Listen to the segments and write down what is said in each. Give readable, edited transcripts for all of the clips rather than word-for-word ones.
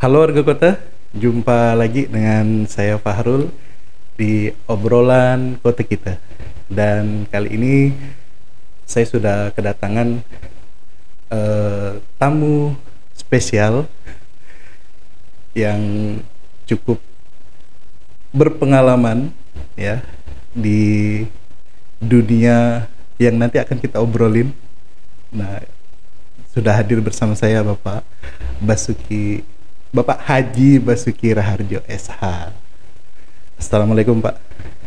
Halo warga kota, jumpa lagi dengan saya Fahrul di obrolan kota kita. Dan kali ini saya sudah kedatangan tamu spesial yang cukup berpengalaman ya di dunia yang nanti akan kita obrolin. Nah, sudah hadir bersama saya Bapak Haji Basuki Raharjo SH. Assalamualaikum Pak.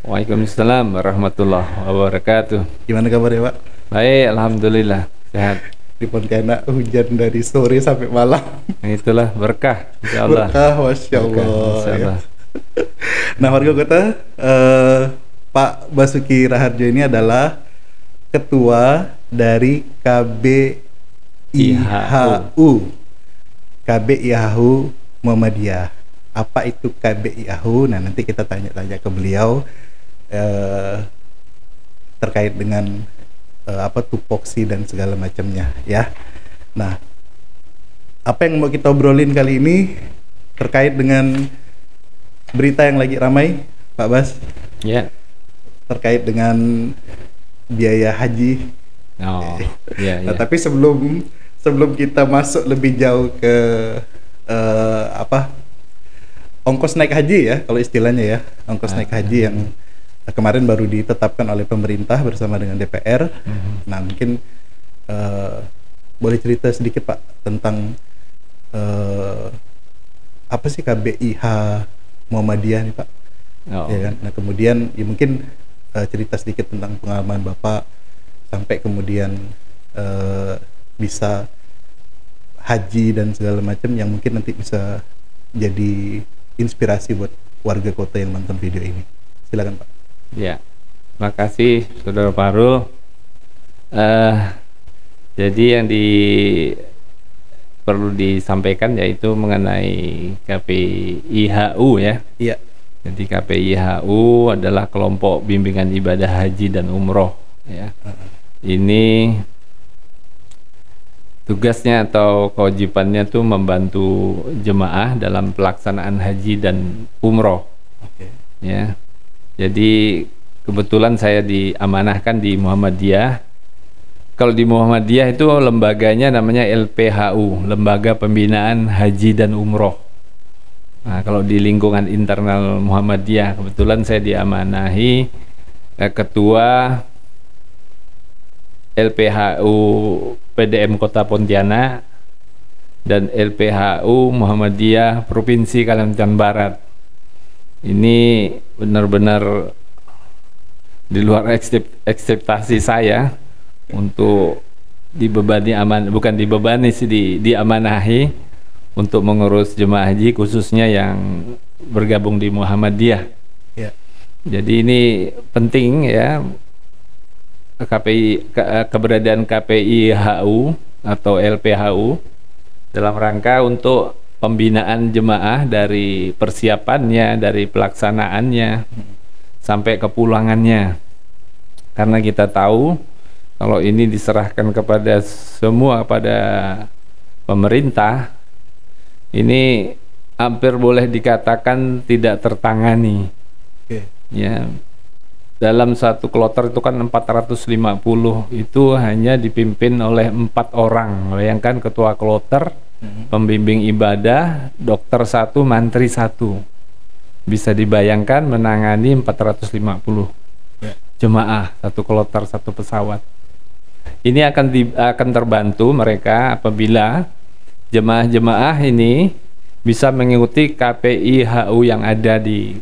Waalaikumsalam warahmatullahi wabarakatuh. Gimana kabar ya Pak? Baik, alhamdulillah sehat. Di Pontianak hujan dari sore sampai malam. Itulah berkah, insyaallah. Berkah, masya Allah. Insyaallah. Nah warga kota, Pak Basuki Raharjo ini adalah ketua dari KBIHU Muhammadiyah. Apa itu KBIHU? Nah nanti kita tanya-tanya ke beliau terkait dengan tupoksi dan segala macamnya ya. Nah, apa yang mau kita obrolin kali ini terkait dengan berita yang lagi ramai, Pak Bas? Ya. Terkait dengan biaya haji. Oh, ya, Nah, ya. tapi sebelum kita masuk lebih jauh ke ongkos naik haji ya, kalau istilahnya ya, ongkos naik haji yang kemarin baru ditetapkan oleh pemerintah bersama dengan DPR. Nah mungkin boleh cerita sedikit Pak tentang apa sih KBIH Muhammadiyah nih Pak? Oh. Ya kan? Nah kemudian ya mungkin cerita sedikit tentang pengalaman Bapak sampai kemudian bisa haji dan segala macam yang mungkin nanti bisa jadi inspirasi buat warga kota yang nonton video ini. Silakan Pak. Ya. Makasih Saudara Fahrul. Jadi yang perlu disampaikan yaitu mengenai KBIHU ya. Iya. Jadi KBIHU adalah kelompok bimbingan ibadah haji dan umroh ya. Ini tugasnya atau kewajibannya tuh membantu jemaah dalam pelaksanaan haji dan umroh. Oke. Ya. Jadi kebetulan saya diamanahkan di Muhammadiyah. Kalau di Muhammadiyah itu lembaganya namanya LPHU, Lembaga Pembinaan Haji dan Umroh. Nah, kalau di lingkungan internal Muhammadiyah kebetulan saya diamanahi ketua LPHU PDM Kota Pontianak dan LPHU Muhammadiyah Provinsi Kalimantan Barat. Ini benar-benar di luar ekspektasi saya untuk diamanahi untuk mengurus jemaah haji khususnya yang bergabung di Muhammadiyah. Ya. Jadi ini penting ya, keberadaan KBIHU atau LPHU dalam rangka untuk pembinaan jemaah dari persiapannya, dari pelaksanaannya sampai kepulangannya. Karena kita tahu kalau ini diserahkan kepada pemerintah, ini hampir boleh dikatakan tidak tertangani. Oke. Ya. Dalam satu kloter itu kan 450, itu hanya dipimpin oleh 4 orang. Bayangkan ketua kloter, pembimbing ibadah, dokter 1, mantri 1. Bisa dibayangkan menangani 450 jemaah, satu kloter, satu pesawat. Ini akan terbantu mereka apabila jemaah-jemaah ini bisa mengikuti KBIHU yang ada di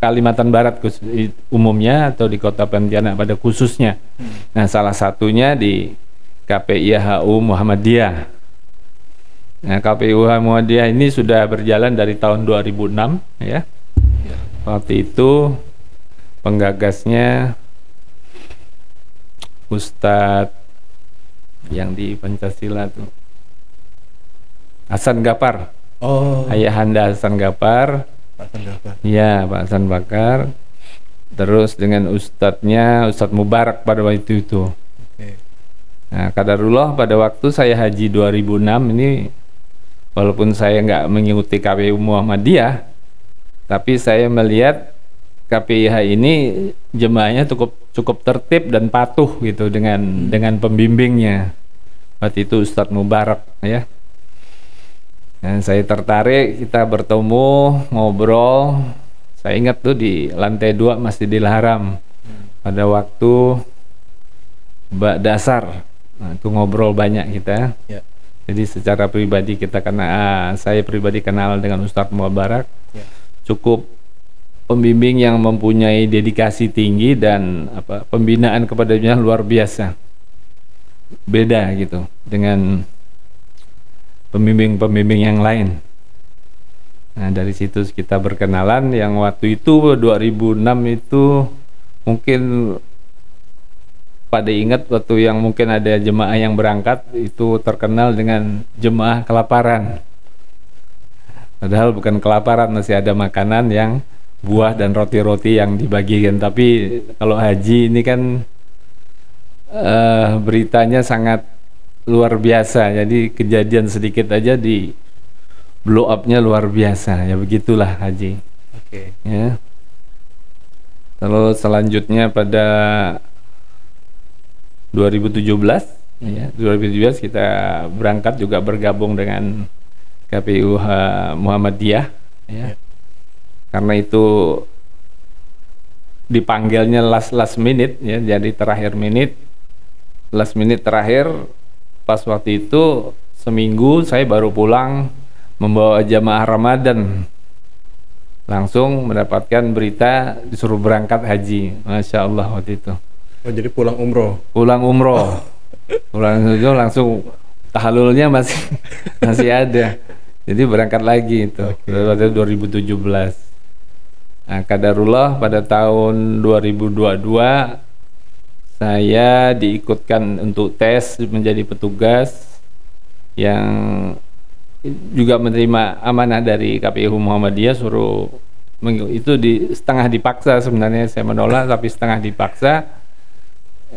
Kalimantan Barat umumnya atau di Kota Pontianak pada khususnya. Nah, salah satunya di KBIHU Muhammadiyah. Nah, KBIHU Muhammadiyah ini sudah berjalan dari tahun 2006 ya. Waktu itu penggagasnya Ustadz yang di Pancasila tuh Hasan Gapar. Oh. Ayahanda Hasan Gapar. Pak Hasan Gapar. Ya, Pak Hasan Bakar. Terus dengan Ustadznya Ustadz Mubarak pada waktu itu. Oke. Nah, qadarullah pada waktu saya haji 2006 ini walaupun saya nggak mengikuti KPIH Muhammadiyah, tapi saya melihat KPIH ini jemaahnya cukup tertib dan patuh gitu dengan pembimbingnya. Waktu itu Ustadz Mubarak ya. Dan saya tertarik, kita bertemu, ngobrol. Saya ingat tuh di lantai 2 Masjidil Haram pada waktu dasar. Nah, itu ngobrol banyak kita. Ya. Jadi secara pribadi saya pribadi kenal dengan Ustadz Mubarak. Ya. Cukup pembimbing yang mempunyai dedikasi tinggi dan pembinaan kepadanya luar biasa. Beda gitu dengan pembimbing-pembimbing yang lain. Nah, dari situ kita berkenalan. Yang waktu itu 2006 itu mungkin pada ingat waktu yang mungkin ada jemaah yang berangkat itu terkenal dengan jemaah kelaparan. Padahal bukan kelaparan, masih ada makanan yang buah dan roti-roti yang dibagikan. Tapi kalau haji ini kan beritanya sangat luar biasa. Jadi kejadian sedikit aja di blow up-nya luar biasa. Ya begitulah haji. Oke. Ya. Terus selanjutnya pada 2017 ya, 2017 kita berangkat juga bergabung dengan KPIH Muhammadiyah ya. Karena itu dipanggilnya last minute ya, jadi last minute terakhir. Pas waktu itu seminggu saya baru pulang membawa jamaah Ramadan, langsung mendapatkan berita disuruh berangkat haji. Masya Allah waktu itu. Oh, jadi pulang umroh. Pulang langsung tahallulnya masih ada. Jadi berangkat lagi itu. Pada 2017. Nah, qadarullah pada tahun 2022 saya diikutkan untuk tes menjadi petugas yang juga menerima amanah dari KPIH Muhammadiyah, suruh itu setengah dipaksa. Sebenarnya saya menolak tapi setengah dipaksa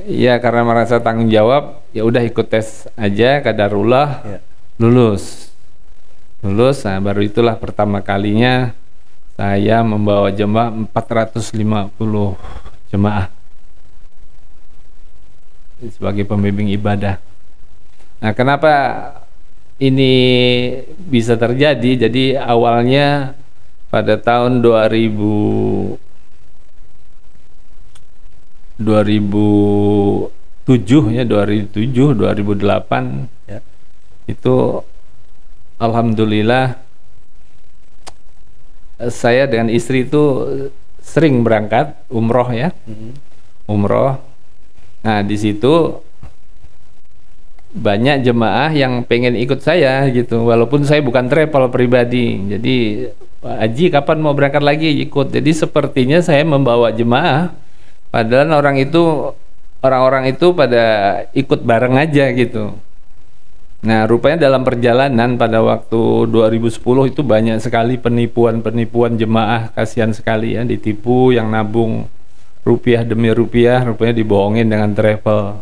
ya, karena merasa tanggung jawab. Ya udah ikut tes aja, qadarullah ya. lulus. Nah baru itulah pertama kalinya saya membawa jemaah 450 jemaah sebagai pembimbing ibadah. Nah, kenapa ini bisa terjadi? Jadi awalnya pada tahun 2007 ya, 2008 ya. Itu alhamdulillah saya dengan istri itu sering berangkat umroh ya. Umroh. Nah, di situ banyak jemaah yang pengen ikut saya gitu, walaupun saya bukan travel pribadi. Jadi, Pak Haji kapan mau berangkat lagi, ikut. Jadi sepertinya saya membawa jemaah, padahal orang-orang itu pada ikut bareng aja gitu. Nah, rupanya dalam perjalanan pada waktu 2010 itu banyak sekali penipuan jemaah, kasihan sekali ya, ditipu, yang nabung rupiah demi rupiah, rupanya dibohongin dengan travel.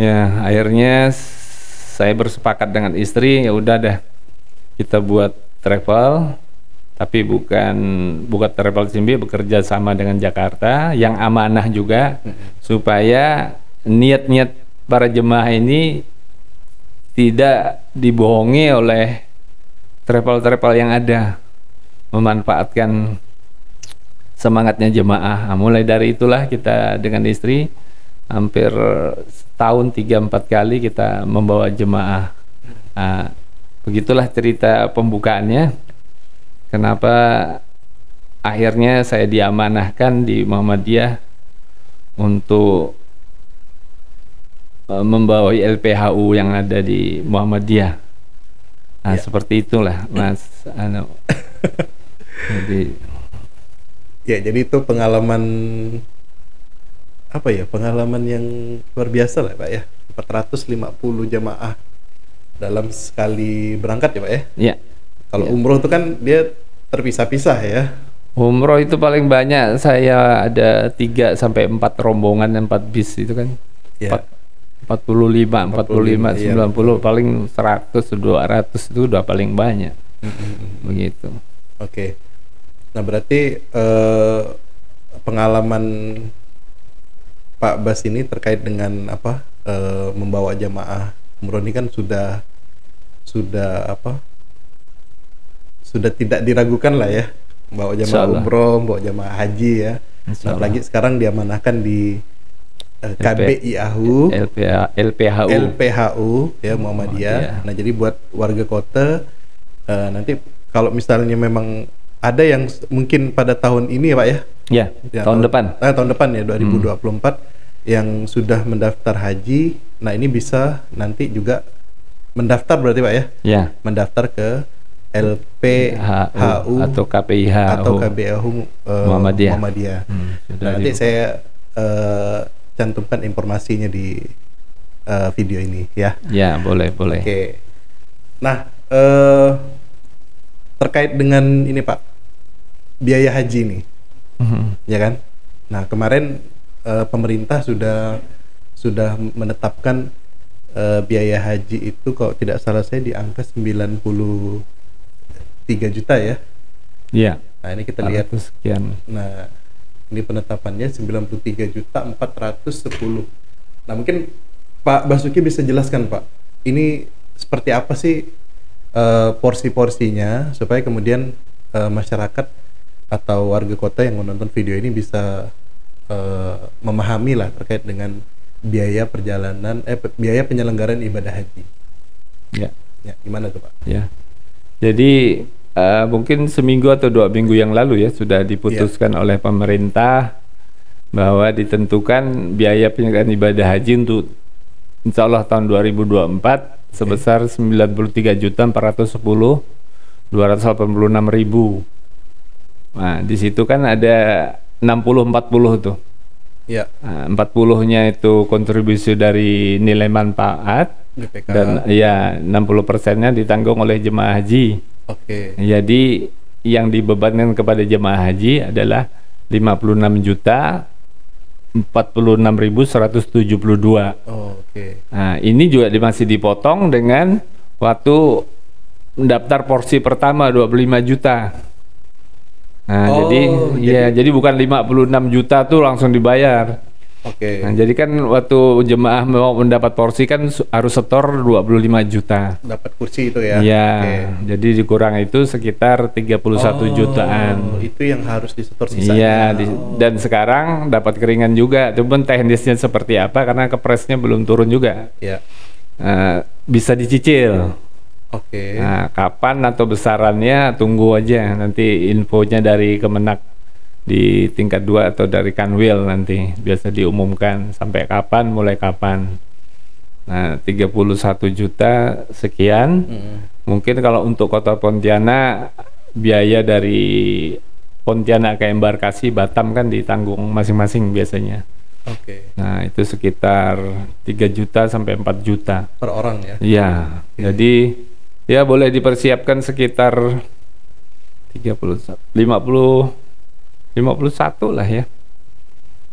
Ya, akhirnya saya bersepakat dengan istri, ya udah dah kita buat travel, tapi bukan travel Simbi, bekerja sama dengan Jakarta yang amanah juga, supaya niat-niat para jemaah ini tidak dibohongi oleh travel-travel yang ada, memanfaatkan semangatnya jemaah. Nah, mulai dari itulah kita dengan istri hampir setahun 3-4 kali kita membawa jemaah. Nah, begitulah cerita pembukaannya. Kenapa akhirnya saya diamanahkan di Muhammadiyah untuk membawa LPHU yang ada di Muhammadiyah. Nah, ya. Seperti itulah, Mas. Jadi itu pengalaman pengalaman yang luar biasa lah, Pak ya. 450 jamaah dalam sekali berangkat ya, Pak ya. Iya. Kalau umroh itu kan dia terpisah-pisah ya. Umroh itu paling banyak saya ada 3 sampai 4 rombongan, 4 bis itu kan. Ya. 45, 90, iya, paling 100, 200 itu udah paling banyak. Begitu. Oke. Nah, berarti pengalaman Pak Bas ini terkait dengan apa membawa jamaah umroh ini kan sudah tidak diragukan lah ya, bawa jamaah umroh, bawa jamaah haji ya. Nah, apalagi sekarang diamanahkan di KBIAHU, LPHU ya, Muhammadiyah. Nah, jadi buat warga kota nanti kalau misalnya memang ada yang mungkin pada tahun ini ya Pak ya? Ya, tahun depan. Tahun depan ya 2024 yang sudah mendaftar haji. Nah, ini bisa nanti juga mendaftar berarti Pak ya? Ya. Mendaftar ke LPHU atau KBIAHU Muhammadiyah. Nah, nanti saya cantumkan informasinya di video ini ya. Ya, boleh. Oke. Nah, terkait dengan ini Pak, biaya haji nih, ya kan? Nah, kemarin pemerintah sudah menetapkan biaya haji itu kalau tidak salah saya di angka 93 juta ya. Iya. Nah, ini kita lihat sekian. Nah, ini penetapannya 93.410. Nah, mungkin Pak Basuki bisa jelaskan Pak, ini seperti apa sih porsi-porsinya supaya kemudian masyarakat atau warga kota yang menonton video ini bisa memahami lah terkait dengan biaya perjalanan biaya penyelenggaraan ibadah haji. Ya, gimana tuh Pak? Ya. Jadi mungkin seminggu atau 2 minggu yang lalu ya sudah diputuskan oleh pemerintah bahwa ditentukan biaya penyelenggaraan ibadah haji untuk insya Allah tahun 2024 sebesar 93.410.286.000. Nah, di situ kan ada 60-40 tuh. Ya. Nah, 40-nya itu kontribusi dari nilai manfaat BPK. Dan ya 60%-nya ditanggung oleh jemaah haji. Oke. Jadi yang dibebankan kepada jemaah haji adalah 56.046.172. Oke. Nah, ini juga masih dipotong dengan waktu mendaftar porsi pertama 25 juta. Nah, jadi bukan 56 juta tuh langsung dibayar. Oke. Nah, jadi kan waktu jemaah mau mendapat porsi kan harus setor 25 juta. Dapat kursi itu ya. Iya. Jadi dikurang itu sekitar 31 jutaan. Itu yang harus disetor sisanya. Iya, dan sekarang dapat keringan juga. Cuman teknisnya seperti apa karena kepresnya belum turun juga. Iya. Bisa dicicil. Oke. Nah, kapan atau besarannya tunggu aja nanti infonya dari Kemenak di tingkat 2 atau dari Kanwil nanti biasa diumumkan sampai kapan, mulai kapan. Nah, 31 juta sekian. Mungkin kalau untuk Kota Pontianak biaya dari Pontianak ke embarkasi Batam kan ditanggung masing-masing biasanya. Oke. Nah, itu sekitar 3 juta sampai 4 juta per orang ya. Iya. Jadi ya boleh dipersiapkan sekitar 51 lah ya.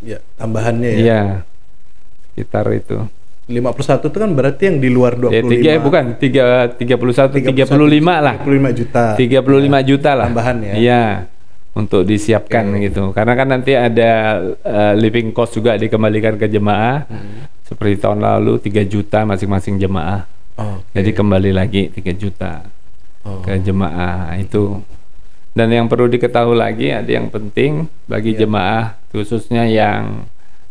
Ya, tambahannya ya. Iya. Sekitar itu. 51 itu kan berarti yang di luar 25. Bukan 35 lah. 35 juta. 35 juta lah. Tambahan ya. Iya. Untuk disiapkan gitu. Karena kan nanti ada living cost juga dikembalikan ke jemaah. Seperti tahun lalu 3 juta masing-masing jemaah. Jadi kembali lagi 3 juta ke jemaah itu. Dan yang perlu diketahui lagi ada yang penting bagi jemaah khususnya yang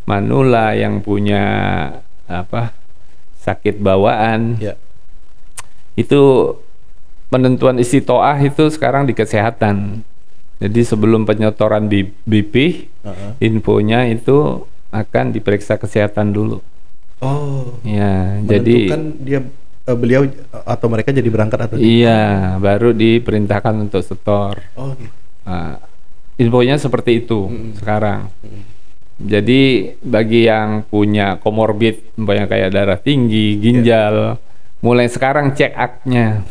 manula, yang punya sakit bawaan. Itu penentuan istitoah itu sekarang di kesehatan. Jadi sebelum penyetoran BP, infonya itu akan diperiksa kesehatan dulu. Ya, jadi kan beliau atau mereka jadi berangkat atau iya, baru diperintahkan untuk setor. Gitu. Infonya seperti itu sekarang. Jadi bagi yang punya komorbid, umpamanya kayak darah tinggi, ginjal, mulai sekarang cek aknya.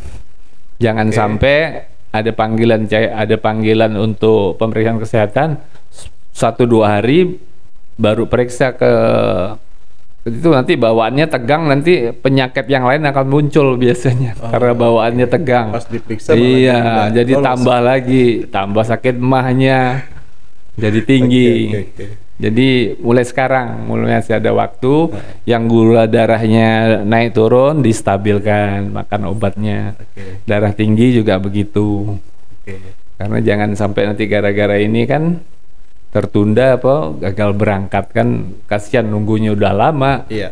Jangan sampai ada panggilan untuk pemeriksaan kesehatan 1-2 hari baru periksa ke itu nanti bawaannya tegang, nanti penyakit yang lain akan muncul biasanya karena bawaannya tegang. Pas diperiksa iya, jadi tambah lagi, tambah sakit emahnya jadi tinggi. Oke. Jadi mulai sekarang, mulai masih ada waktu, yang gula darahnya naik turun distabilkan, makan obatnya. Darah tinggi juga begitu. Karena jangan sampai nanti gara-gara ini kan tertunda apa gagal berangkat, kan kasihan nunggunya udah lama. Iya.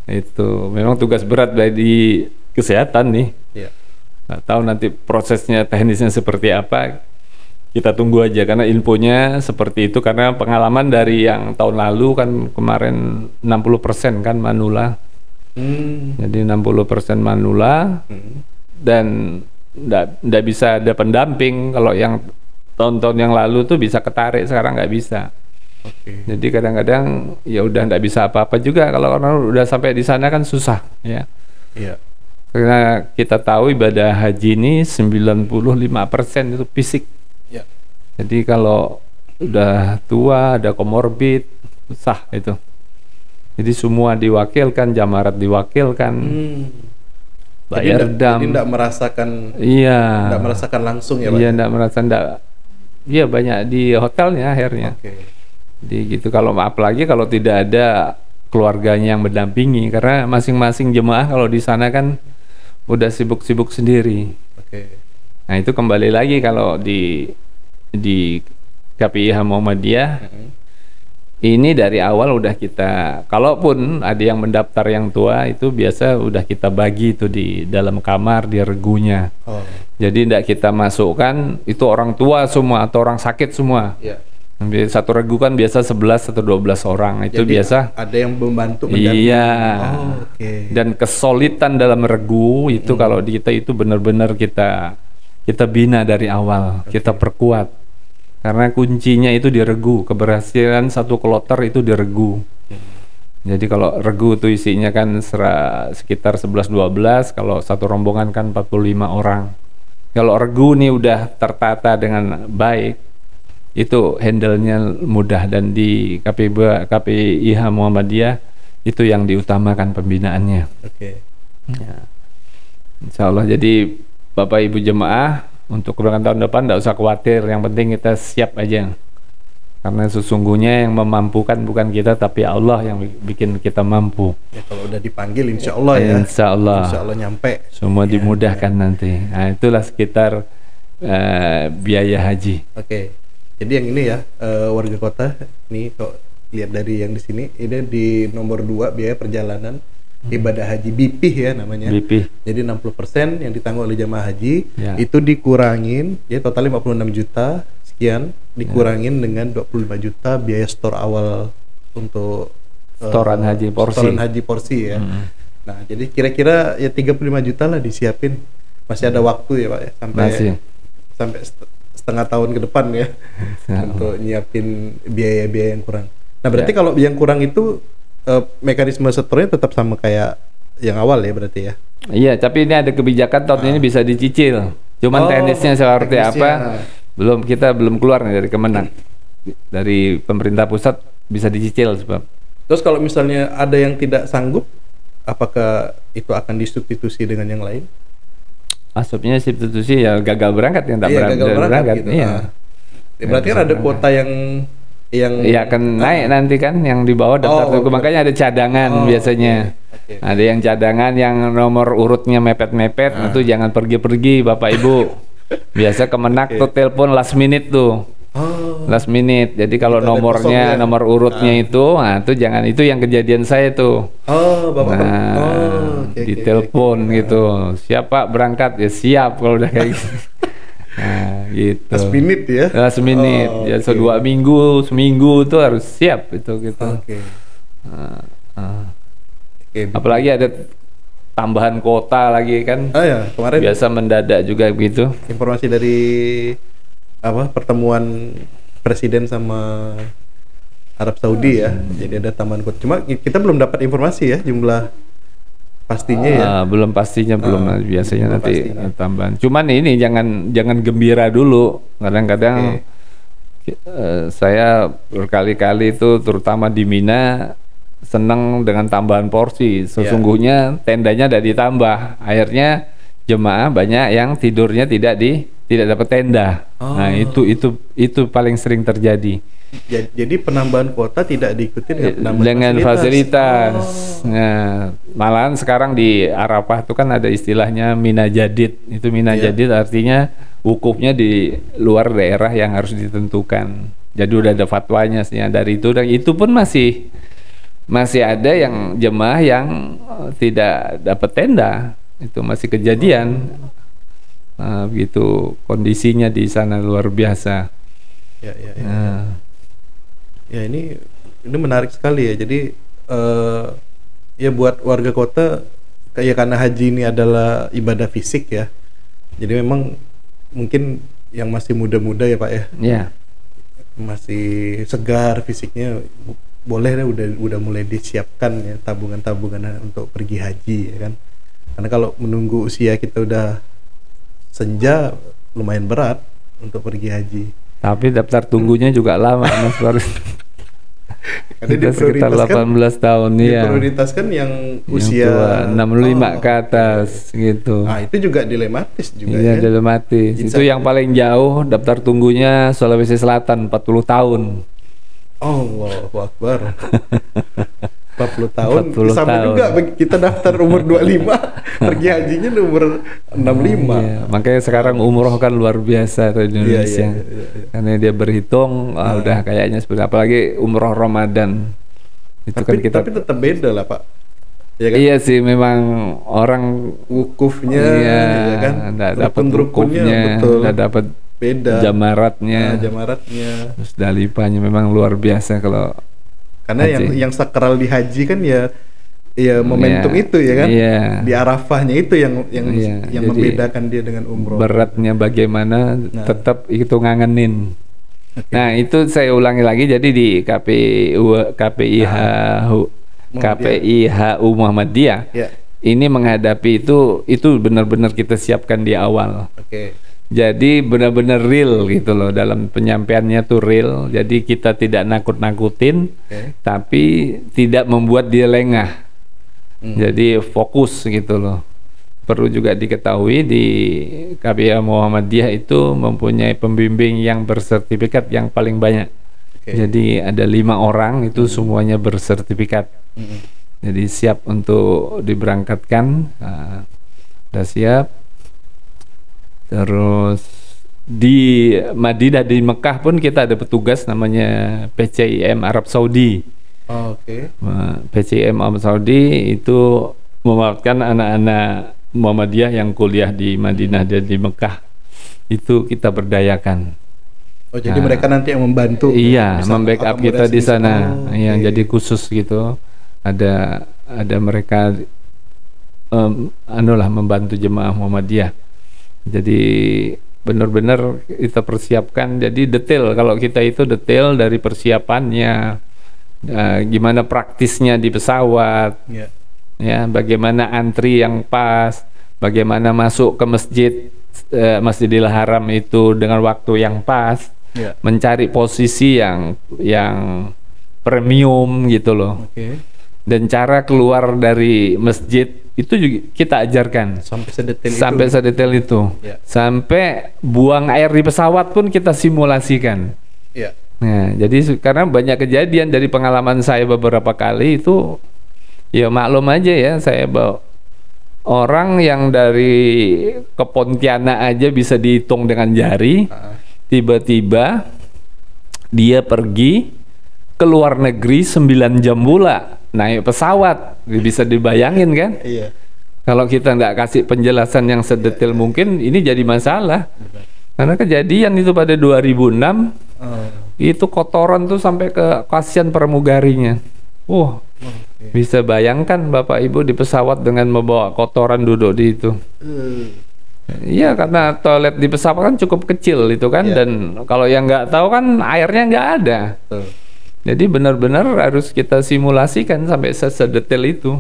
Itu memang tugas berat bagi kesehatan nih. Iya. Nggak tahu nanti prosesnya teknisnya seperti apa, kita tunggu aja karena infonya seperti itu, karena pengalaman dari yang tahun lalu kan kemarin 60% kan manula. Jadi 60% manula dan nggak bisa ada pendamping. Kalau yang tahun-tahun yang lalu tuh bisa ketarik, sekarang nggak bisa. Jadi kadang-kadang ya udah nggak bisa apa-apa juga kalau orang udah sampai di sana kan susah ya. Iya. Karena kita tahu ibadah haji ini 95% itu fisik. Iya. Jadi kalau udah tua, ada komorbid, susah itu. Jadi semua diwakilkan, jamarat diwakilkan. Bayar dam. Jadi enggak merasakan. Iya. Enggak merasakan langsung ya, Pak? Iya, enggak merasa, enggak. Iya, banyak di hotelnya akhirnya. Jadi gitu, kalau apalagi kalau tidak ada keluarganya yang mendampingi, karena masing-masing jemaah kalau di sana kan udah sibuk-sibuk sendiri. Nah, itu kembali lagi kalau di KPIH Muhammadiyah. Ini dari awal udah kita, kalaupun ada yang mendaftar yang tua, itu biasa udah kita bagi itu di dalam kamar, di regunya. Jadi tidak kita masukkan itu orang tua semua atau orang sakit semua. Satu regu kan biasa 11 atau 12 orang. Itu jadi biasa ada yang membantu mendampingi. Iya. Dan kesulitan dalam regu itu kalau di kita itu benar-benar kita bina dari awal, kita perkuat. Karena kuncinya itu di regu, keberhasilan satu kloter itu di regu. Jadi kalau regu itu isinya kan sekitar 11-12, kalau satu rombongan kan 45 orang. Kalau regu nih udah tertata dengan baik, itu handle-nya mudah, dan di KPIH Muhammadiyah itu yang diutamakan pembinaannya. Ya. Insya Allah, jadi Bapak Ibu jemaah, untuk keberangkatan tahun depan tidak usah khawatir, yang penting kita siap aja. Karena sesungguhnya yang memampukan bukan kita, tapi Allah yang bikin kita mampu. Ya, kalau udah dipanggil insya Allah ya. Insya Allah nyampe. Semua dimudahkan nanti. Nah, itulah sekitar biaya haji. Jadi yang ini ya, warga kota, nih kok lihat dari yang di sini, ini di nomor 2 biaya perjalanan ibadah haji BP ya namanya. BP. Jadi 60% yang ditanggung oleh jamaah haji itu dikurangin, jadi total 56 juta sekian, dikurangin dengan 25 juta biaya store awal untuk setoran haji porsi ya. Nah, jadi kira-kira ya 35 juta lah disiapin. Masih ada waktu ya, Pak ya, sampai setengah tahun ke depan ya untuk nyiapin biaya-biaya yang kurang. Nah, berarti kalau yang kurang itu mekanisme setornya tetap sama kayak yang awal ya berarti ya? Iya, tapi ini ada kebijakan tahun ini bisa dicicil. Cuman teknisnya seperti apa? Kita belum keluar nih dari Kemenang. Dari pemerintah pusat bisa dicicil sebab. Terus kalau misalnya ada yang tidak sanggup, apakah itu akan disubstitusi dengan yang lain? Maksudnya substitusi ya gagal berangkat yang tak berangkat. Gitu. Iya. Berarti kan ada kuota yang akan naik nanti kan, yang di bawah daftar tunggu. Makanya ada cadangan biasanya. Ada yang cadangan yang nomor urutnya mepet-mepet, itu jangan pergi-pergi Bapak Ibu. Biasa Kemenak tuh telepon last minute tuh. Last minute. Jadi kalau nomornya, nomor urutnya itu, itu jangan, itu yang kejadian saya tuh. Bapak. Ditelepon gitu. Siapa berangkat? Ya siap kalau udah kayak gitu. Nah, gitu. Last minute ya? Last minute. Ya, 2 minggu, seminggu tuh harus siap itu gitu. Apalagi ada tambahan kota lagi kan. Kemarin biasa mendadak juga begitu. Informasi dari pertemuan presiden sama Arab Saudi ya. Jadi ada tambahan kota. Cuma kita belum dapat informasi ya jumlah pastinya ya. Belum pastinya, belum, biasanya nanti tambahan. Cuman ini jangan gembira dulu. Kadang-kadang saya berkali-kali itu terutama di Mina senang dengan tambahan porsi. Sesungguhnya tendanya tidak ditambah. Akhirnya jemaah banyak yang tidurnya tidak dapat tenda. Nah, itu paling sering terjadi. Jadi penambahan kuota tidak diikuti dengan fasilitas. Nah, malahan sekarang di Arafah itu kan ada istilahnya mina jadid. Itu mina jadid artinya wukufnya di luar daerah yang harus ditentukan. Jadi udah ada fatwanya sih dari itu, dan itu pun masih ada yang jemaah yang tidak dapat tenda. Itu masih kejadian. Begitu kondisinya di sana luar biasa. Ya ini menarik sekali ya. Jadi ya buat warga kota kayak, karena haji ini adalah ibadah fisik ya. Jadi memang mungkin yang masih muda-muda ya Pak ya. Iya. Masih segar fisiknya, boleh deh udah mulai disiapkan ya tabungan-tabungan untuk pergi haji ya kan. Karena kalau menunggu usia kita udah senja lumayan berat untuk pergi haji. Tapi daftar tunggunya juga lama Mas Faris. Kita sekitar 18 tahun ya. Diprioritaskan yang usia 65 ke atas gitu. Ah, itu juga dilematis juga ya. Iya, dilematis. Itu yang paling jauh daftar tunggunya Sulawesi Selatan 40 tahun. Allahu Akbar. 40 tahun. 40 sama tahun. Juga kita daftar umur 25, pergi hajinya umur 65. Iya, makanya sekarang umroh kan luar biasa di Indonesia. Iya. Karena dia berhitung udah kayaknya seperti, apalagi umroh Ramadan. Itu tapi, kan kita tetap beda lah Pak. Ya kan? Iya sih, memang orang wukufnya ya kan, enggak dapat wukufnya, enggak dapat beda jamaratnya. Terus dalipanya memang luar biasa kalau karena yang sakral di haji kan ya momentum itu ya kan, di Arafahnya itu yang membedakan dia dengan umroh. Beratnya bagaimana tetap itu ngangenin. Nah itu saya ulangi lagi, jadi di KPIHU Muhammadiyah ini menghadapi itu benar-benar kita siapkan di awal. Jadi benar-benar real gitu loh, dalam penyampaiannya tuh real. Jadi kita tidak nakut-nakutin, tapi tidak membuat dia lengah. Jadi fokus gitu loh. Perlu juga diketahui di KPIH Muhammadiyah itu mempunyai pembimbing yang bersertifikat yang paling banyak. Jadi ada 5 orang itu semuanya bersertifikat. Jadi siap untuk diberangkatkan. Udah siap. Terus di Madinah, di Mekah pun kita ada petugas namanya PCIM Arab Saudi. PCIM Arab Saudi itu mewakilkan anak-anak Muhammadiyah yang kuliah di Madinah dan di Mekah. Itu kita berdayakan. Jadi mereka nanti yang membantu. Iya, membackup kita di sana. Jadi khusus gitu. Ada mereka membantu jemaah Muhammadiyah. Jadi benar-benar kita persiapkan. Jadi detail, kalau kita itu detail dari persiapannya, gimana praktisnya di pesawat, ya, bagaimana antri yang pas, bagaimana masuk ke Masjidil Haram itu dengan waktu yang pas, mencari posisi yang premium gitu loh. Dan cara keluar dari masjid itu juga kita ajarkan sampai sedetail itu. Sampai buang air di pesawat pun kita simulasikan. Nah, jadi karena banyak kejadian dari pengalaman saya beberapa kali itu, ya maklum aja ya, saya bawa orang yang dari ke Pontianak aja bisa dihitung dengan jari. Tiba-tiba dia pergi ke luar negeri 9 jam pula naik pesawat. Bisa dibayangin kan? Kalau kita nggak kasih penjelasan yang sedetail mungkin, ini jadi masalah. Karena kejadian itu pada 2006 itu kotoran tuh sampai ke kasihan pramugarinya. Bisa bayangkan Bapak Ibu di pesawat dengan membawa kotoran duduk di itu. Iya, karena toilet di pesawat kan cukup kecil itu kan, dan kalau yang nggak tahu kan airnya nggak ada. Jadi benar-benar harus kita simulasikan sampai sedetail itu.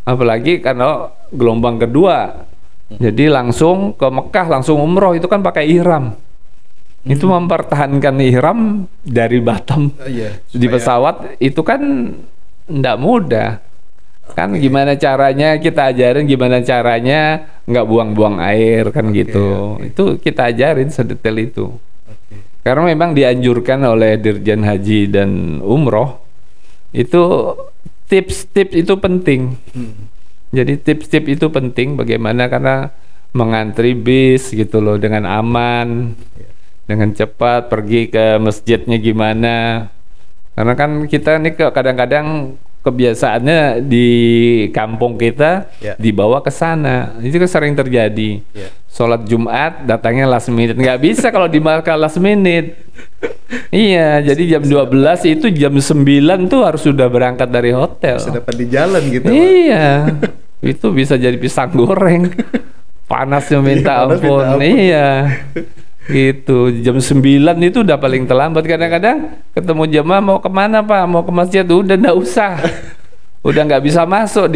Apalagi karena gelombang kedua. Jadi langsung ke Mekah, langsung umroh, itu kan pakai ihram. Itu mempertahankan ihram dari Batam di pesawat itu kan nggak mudah. Kan gimana caranya kita ajarin, gimana caranya nggak buang-buang air kan gitu. Itu kita ajarin sedetail itu. Karena memang dianjurkan oleh Dirjen Haji dan Umroh itu tips-tips itu penting. Jadi tips-tips itu penting bagaimana karena mengantri bis gitu loh dengan aman, dengan cepat pergi ke masjidnya gimana. Karena kan kita nih kadang-kadang kebiasaannya di kampung kita dibawa ke sana, itu kan sering terjadi. Sholat Jumat datangnya last minute, nggak bisa kalau dimakan last minute. Iya, jadi jam 12 itu jam 9 tuh harus sudah berangkat dari hotel. Bisa dapat di jalan gitu. Iya, itu bisa jadi pisang goreng, panasnya minta ampun. Iya. Gitu, jam 9 itu udah paling terlambat. Kadang-kadang ketemu jemaah mau kemana Pak, mau ke masjid, udah nggak usah, udah nggak bisa masuk,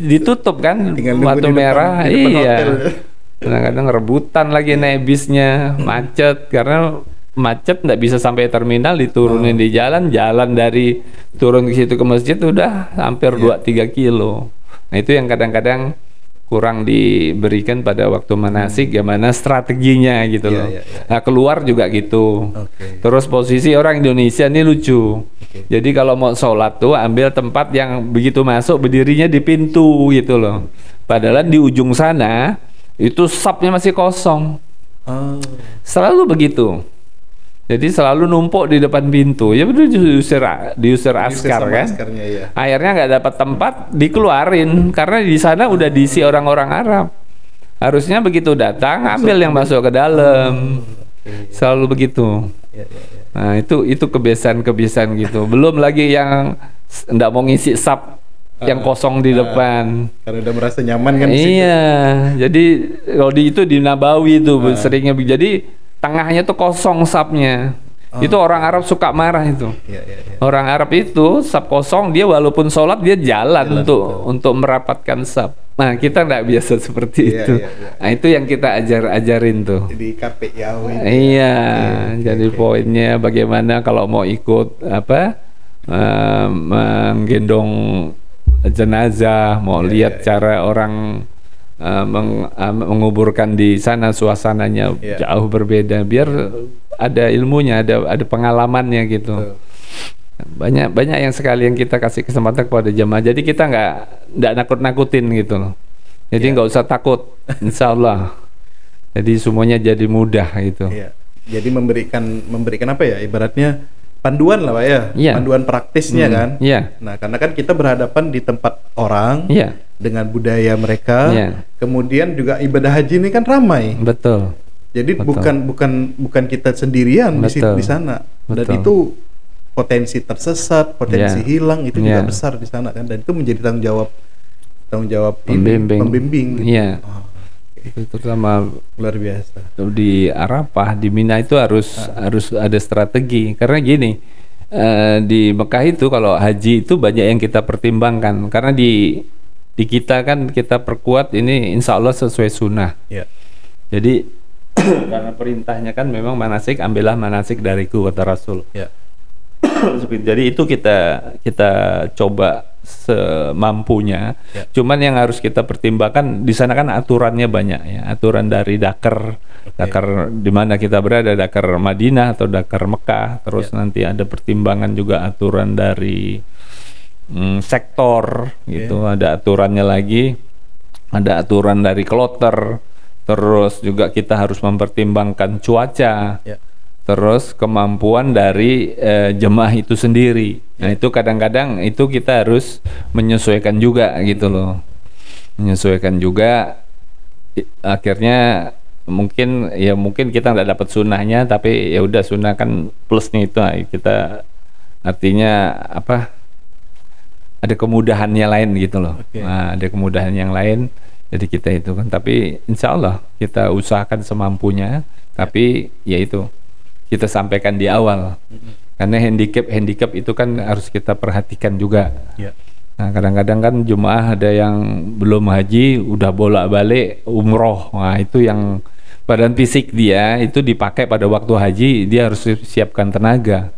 ditutup kan lampu merah. Iya, kadang-kadang rebutan lagi naik bisnya, macet karena macet nggak bisa sampai terminal, diturunin di jalan dari turun ke situ ke masjid udah hampir 2-3 kilo. Nah itu yang kadang-kadang kurang diberikan pada waktu manasik, gimana strateginya gitu loh. Nah keluar juga gitu. Terus posisi orang Indonesia ini lucu. Jadi kalau mau sholat tuh ambil tempat yang begitu masuk berdirinya di pintu gitu loh. Padahal di ujung sana itu sapnya masih kosong. Selalu begitu. Jadi selalu numpuk di depan pintu. Ya betul, diusir askar kan. Akhirnya nggak dapat tempat, dikeluarin karena di sana udah diisi orang-orang Arab. Harusnya begitu datang ambil yang masuk ke dalam. Selalu begitu. Nah itu kebiasaan gitu. Belum lagi yang nggak mau ngisi sap yang kosong di depan. Karena udah merasa nyaman kan. Iya. Jadi kalau di Nabawi itu seringnya jadi tengahnya tuh kosong sapnya. Itu orang Arab suka marah itu. Orang Arab itu sap kosong, dia walaupun sholat dia jalan untuk merapatkan sap. Nah kita nggak biasa seperti itu. Nah itu yang kita ajarin tuh. Jadi KPIAW. Iya. Jadi poinnya bagaimana kalau mau ikut menggendong jenazah, mau lihat cara orang menguburkan di sana, suasananya jauh berbeda, biar ada ilmunya, ada pengalamannya gitu. Banyak yang sekali yang kita kasih kesempatan kepada jemaah. Jadi kita nggak nakut-nakutin gitu loh. Jadi nggak usah takut, insya Allah. Jadi semuanya jadi mudah gitu. Jadi memberikan apa ya? Ibaratnya panduan lah Pak ya. Panduan praktisnya kan. Nah karena kan kita berhadapan di tempat orang. Dengan budaya mereka, kemudian juga ibadah haji ini kan ramai. Betul. Jadi bukan kita sendirian di sana. Dan itu potensi tersesat, potensi hilang itu juga besar di sana kan. Dan itu menjadi tanggung jawab pembimbing. Iya. Itu sama luar biasa. Di Arafah, di Mina itu harus ada strategi. Karena gini, di Mekah itu kalau haji itu banyak yang kita pertimbangkan. Karena di kita kan kita perkuat ini insya Allah sesuai sunnah. Jadi karena perintahnya kan memang manasik, ambillah manasik dariku kata Rasul. Jadi itu kita coba semampunya. Cuman yang harus kita pertimbangkan di sana kan aturannya banyak ya. Aturan dari Dakar di mana kita berada, Dakar Madinah atau Dakar Mekah. Terus nanti ada pertimbangan juga aturan dari sektor gitu, ada aturannya lagi, ada aturan dari kloter, terus juga kita harus mempertimbangkan cuaca, terus kemampuan dari jemaah itu sendiri. Nah itu kadang-kadang itu kita harus menyesuaikan juga gitu loh, menyesuaikan juga. Akhirnya mungkin kita nggak dapat sunnahnya, tapi ya udah sunnah kan plusnya itu kita artinya ada kemudahannya lain gitu loh. Nah, ada kemudahan yang lain, jadi kita itu kan. Tapi insya Allah kita usahakan semampunya. Tapi ya itu kita sampaikan di awal. Karena handicap itu kan harus kita perhatikan juga. Nah kadang-kadang kan jemaah ada yang belum haji udah bolak-balik umroh. Nah itu yang badan fisik dia itu dipakai pada waktu haji, dia harus siapkan tenaga.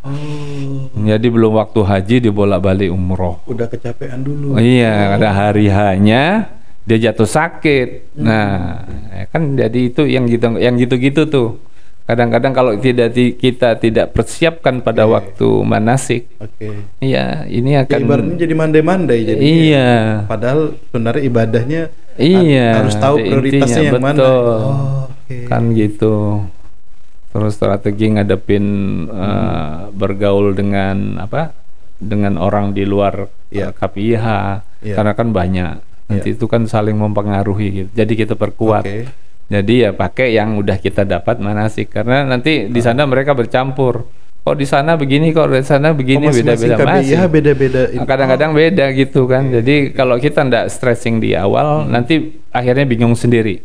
Jadi belum waktu haji dibolak-balik umroh. Udah kecapean dulu. Iya, ada hari hanya dia jatuh sakit. Nah, kan jadi itu yang gitu-gitu tuh. Kadang-kadang kalau kita tidak persiapkan pada waktu manasik, iya ini akan ibaratnya jadi mandai-mandai jadi. Iya. Padahal sebenarnya ibadahnya harus tahu prioritasnya yang betul. Mana. Kan gitu. Terus strategi ngadepin bergaul dengan dengan orang di luar KPIH, karena kan banyak. Nanti itu kan saling mempengaruhi gitu. Jadi kita perkuat. Jadi ya pakai yang udah kita dapat manasik, karena nanti di sana mereka bercampur. Kok di sana begini, kok di sana begini, beda-beda masih. Beda-beda. Kadang-kadang beda gitu kan. Jadi kalau kita ndak stressing di awal, nanti akhirnya bingung sendiri.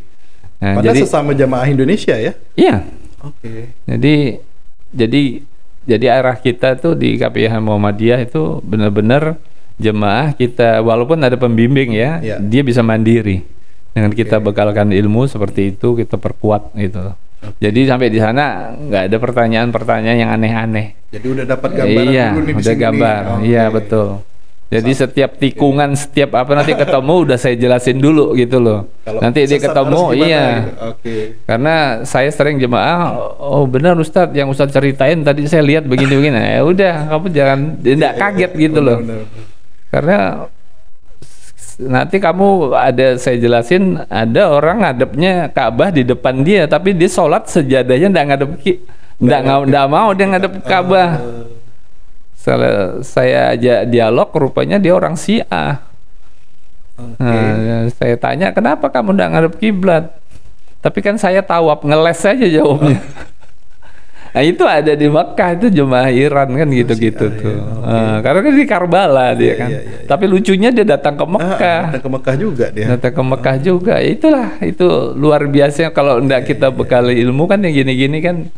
Nah, padahal sesama jamaah Indonesia ya? Iya. Jadi arah kita tuh di KPIH Muhammadiyah itu benar-benar jemaah kita, walaupun ada pembimbing ya, dia bisa mandiri. Dengan kita bekalkan ilmu seperti itu, kita perkuat gitu. Jadi sampai di sana nggak ada pertanyaan-pertanyaan yang aneh-aneh. Jadi udah dapat gambaran dulu nih di udah sini. Gambar. Iya, betul. Jadi setiap tikungan, setiap apa nanti ketemu udah saya jelasin dulu gitu loh. Kalau nanti dia ketemu, gitu. Karena saya sering jemaah, oh benar Ustadz, yang Ustadz ceritain tadi saya lihat begini-begini. Ya udah, kamu jangan tidak kaget gitu loh. Karena nanti kamu saya jelasin, ada orang ngadepnya Ka'bah di depan dia, tapi dia sholat sejadahnya nggak mau dia ngadep Ka'bah. Saya aja dialog, rupanya dia orang Syiah. Nah, saya tanya kenapa kamu nggak ngadep kiblat? Tapi kan saya tawaf, ngeles saja jawabnya. Nah itu ada di Mekah, itu jemaah Iran kan gitu-gitu tuh. Karena kan di Karbala dia kan. Tapi lucunya dia datang ke Mekah. Datang ke Mekah juga dia. Datang ke Mekah juga. Ya itulah, itu luar biasa kalau enggak kita bekali ilmu kan yang gini-gini kan.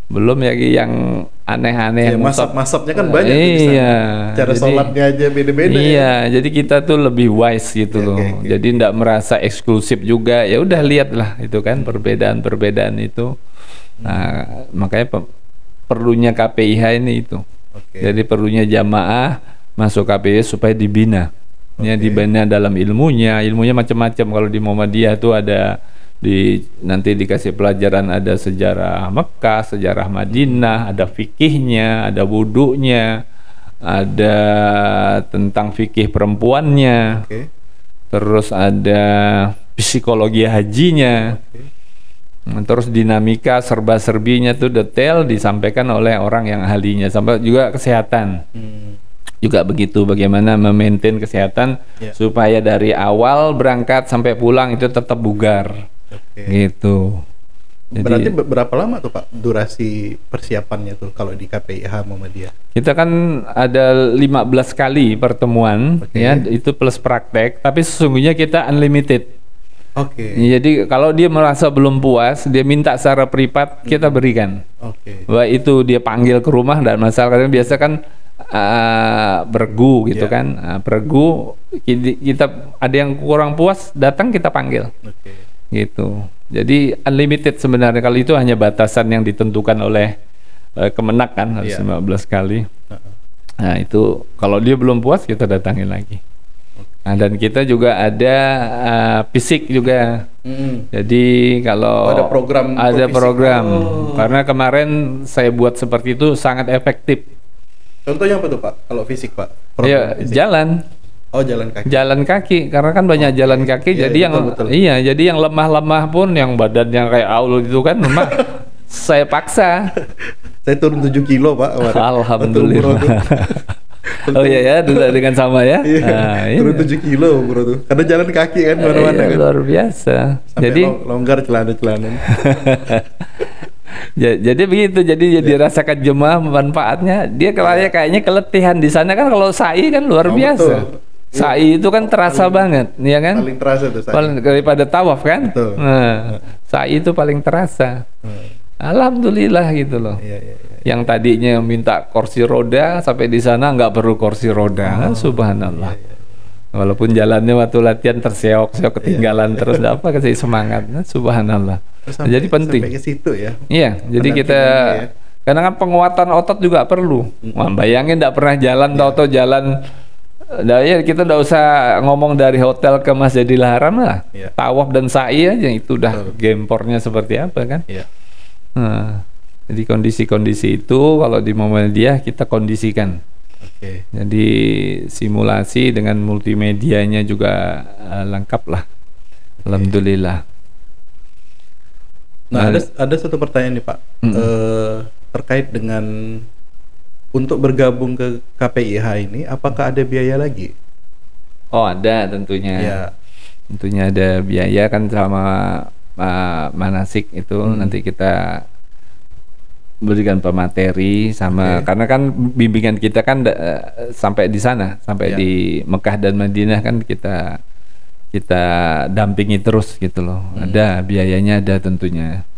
Belum ya yang aneh-aneh. Masab-masabnya kan banyak tuh di sana. Cara sholatnya aja beda-beda. Iya, jadi kita tuh lebih wise gitu loh. Jadi enggak merasa eksklusif juga. Ya udah lihatlah itu kan perbedaan-perbedaan itu. Nah, makanya perlunya KPIH ini itu. Jadi perlunya jamaah masuk KPIH supaya dibina. Ya, dibina dalam ilmunya macam-macam. Kalau di Muhammadiyah itu ada nanti dikasih pelajaran, ada sejarah Mekah, sejarah Madinah, ada fikihnya, ada wudunya, ada tentang fikih perempuannya. Terus ada psikologi hajinya. Terus dinamika serba-serbinya tuh detail disampaikan oleh orang yang ahlinya, sampai juga kesehatan. Juga begitu, bagaimana memaintain kesehatan supaya dari awal berangkat sampai pulang itu tetap bugar. Gitu. Jadi, berarti berapa lama tuh Pak durasi persiapannya tuh kalau di KPIH Muhammadiyah? Kita kan ada 15 kali pertemuan ya, itu plus praktek, tapi sesungguhnya kita unlimited. Jadi kalau dia merasa belum puas, dia minta secara privat, kita berikan. Baik itu dia panggil ke rumah dan masalah, karena biasa kan bergu gitu kan. Bergu kita ada yang kurang puas, datang kita panggil. Gitu. Jadi unlimited sebenarnya, kalau itu hanya batasan yang ditentukan oleh Kemenak kan, harus 15 kali. Nah, itu kalau dia belum puas kita datangin lagi. Nah, dan kita juga ada fisik juga. Jadi kalau ada program, karena kemarin saya buat seperti itu sangat efektif. Contohnya apa tuh Pak? Kalau fisik Pak? Ya, jalan. Jalan kaki. Jalan kaki, karena kan banyak jalan kaki. Jadi betul. Jadi yang lemah-lemah pun, yang badannya kayak aul itu kan, memang saya paksa. Saya turun 7 kilo Pak. Alhamdulillah. Oh iya ya, dulu dengan sama ya. Turun 7 kilo bro tuh. Karena jalan kaki kan mana-mana kan. Luar biasa. Sampai jadi longgar celana-celana. Jadi begitu, jadi dirasakan jemaah manfaatnya. Dia kayaknya keletihan di sana kan, kalau sa'i kan luar biasa. Betul. Sa'i itu kan terasa banget, ya kan? Paling terasa tuh sa'i. Daripada tawaf kan? Betul. Nah, sa'i itu paling terasa. Alhamdulillah gitu loh. Yang tadinya minta kursi roda, sampai di sana nggak perlu kursi roda. Subhanallah. Walaupun jalannya waktu latihan terseok-seok, ketinggalan terus, apa kasih semangat. Subhanallah. Jadi penting. Sampai ke situ ya. Iya, jadi kita Ya. karena kan penguatan otot juga perlu. Wah, bayangin nggak pernah jalan, tahu-tahu jalan. Nah, ya kita nggak usah ngomong dari hotel ke Masjidil Haram lah. Iya. Tawaf dan sa'i aja itu udah Betul. gempornya seperti apa kan. Iya. Nah, jadi kondisi-kondisi itu kalau di Muhammadiyah kita kondisikan. Oke. Jadi simulasi dengan multimedianya juga lengkap lah. Alhamdulillah. Nah, ada satu pertanyaan nih Pak. Terkait dengan untuk bergabung ke KPIH ini, apakah ada biaya lagi? Oh, ada tentunya. Ya. Tentunya ada biaya kan sama manasik itu nanti kita berikan pemateri sama karena kan bimbingan kita kan sampai di sana, sampai di Mekah dan Madinah kan kita dampingi terus gitu loh. Ada biayanya, ada tentunya.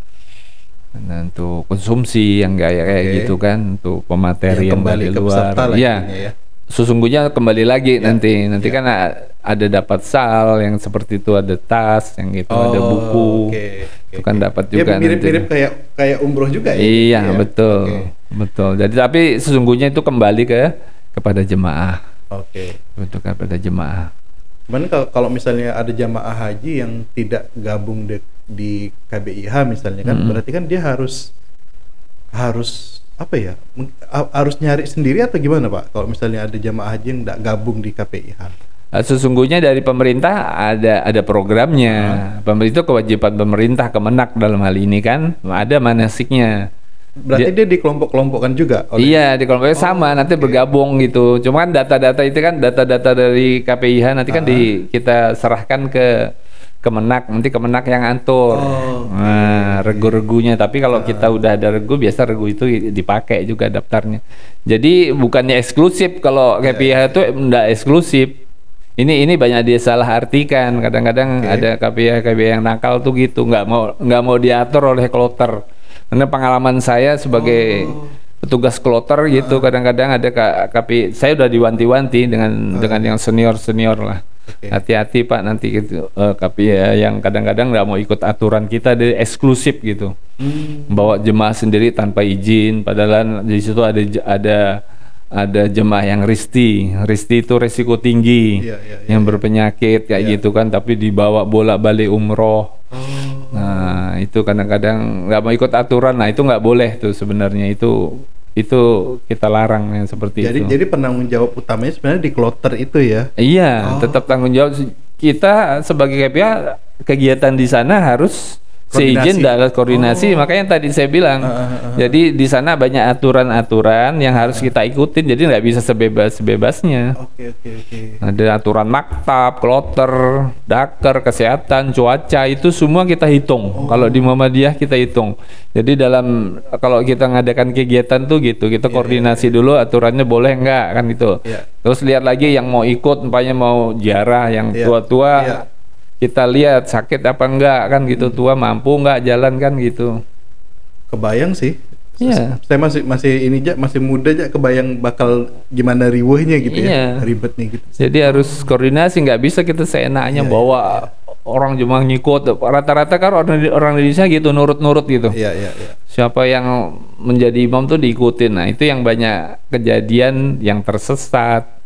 Nah, untuk konsumsi yang kayak gitu kan, untuk pemateri yang dari luar. Iya. Sesungguhnya kembali lagi nanti kan ada dapat sal yang seperti itu, ada tas yang itu, ada buku. Itu kan dapat juga mirip-mirip kayak umroh juga ya. Iya, betul. Betul. Jadi tapi sesungguhnya itu kembali kepada jemaah. Untuk kepada jemaah. Cuman kalau misalnya ada jamaah haji yang tidak gabung di KBIH misalnya kan, berarti kan dia harus apa ya? Harus nyari sendiri atau gimana Pak? Kalau misalnya ada jamaah haji yang tidak gabung di KPIH. Sesungguhnya dari pemerintah ada programnya. Pemerintah kewajiban pemerintah, Kemenak dalam hal ini kan ada manasiknya. Berarti dia dikelompok-kelompokkan juga? Iya, dikelompokkan sama, nanti bergabung gitu. Cuma kan data-data itu kan data-data dari KPIH nanti kan kita serahkan ke Kemenak, nanti Kemenak yang atur. Nah, regu-regunya. Tapi kalau kita udah ada regu, biasa regu itu dipakai juga daftarnya. Jadi bukannya eksklusif, kalau KPIH itu enggak eksklusif. Ini banyak dia salah artikan. Kadang-kadang ada KPIH yang nakal tuh gitu, nggak mau diatur oleh kloter. Karena pengalaman saya sebagai petugas kloter gitu, kadang-kadang ada KPI, saya udah diwanti-wanti dengan yang senior lah. Hati-hati Pak, nanti gitu, KPI yang kadang-kadang nggak mau ikut aturan kita, dia eksklusif gitu, bawa jemaah sendiri tanpa izin, padahal di situ ada jemaah yang risti itu resiko tinggi, yang berpenyakit kayak gitu kan, tapi dibawa bolak-balik umroh. Nah itu kadang-kadang nggak mau ikut aturan, nah itu nggak boleh tuh sebenarnya, itu kita larang yang seperti itu. Jadi penanggung jawab utamanya sebenarnya di kloter itu ya? Iya, tetap tanggung jawab kita sebagai KPIH, kegiatan di sana harus seizin dalam koordinasi. Makanya tadi saya bilang, jadi di sana banyak aturan-aturan yang harus kita ikutin, jadi nggak bisa sebebas-bebasnya. Ada aturan maktab, kloter, daker, kesehatan, cuaca, itu semua kita hitung. Kalau di Muhammadiyah kita hitung. Jadi kalau kita ngadakan kegiatan tuh gitu, kita koordinasi dulu aturannya boleh nggak kan gitu. Terus lihat lagi yang mau ikut, umpamanya mau ziarah yang tua-tua. Kita lihat sakit apa enggak kan gitu, tua mampu enggak jalan kan gitu. Kebayang sih. Saya masih muda aja, kebayang bakal gimana riwehnya gitu ya, ribetnya gitu. Jadi harus koordinasi, nggak bisa kita seenaknya bawa orang cuma ngikut. Rata-rata kan orang Indonesia gitu, nurut-nurut gitu. Siapa yang menjadi imam tuh diikutin. Nah itu yang banyak kejadian yang tersesat.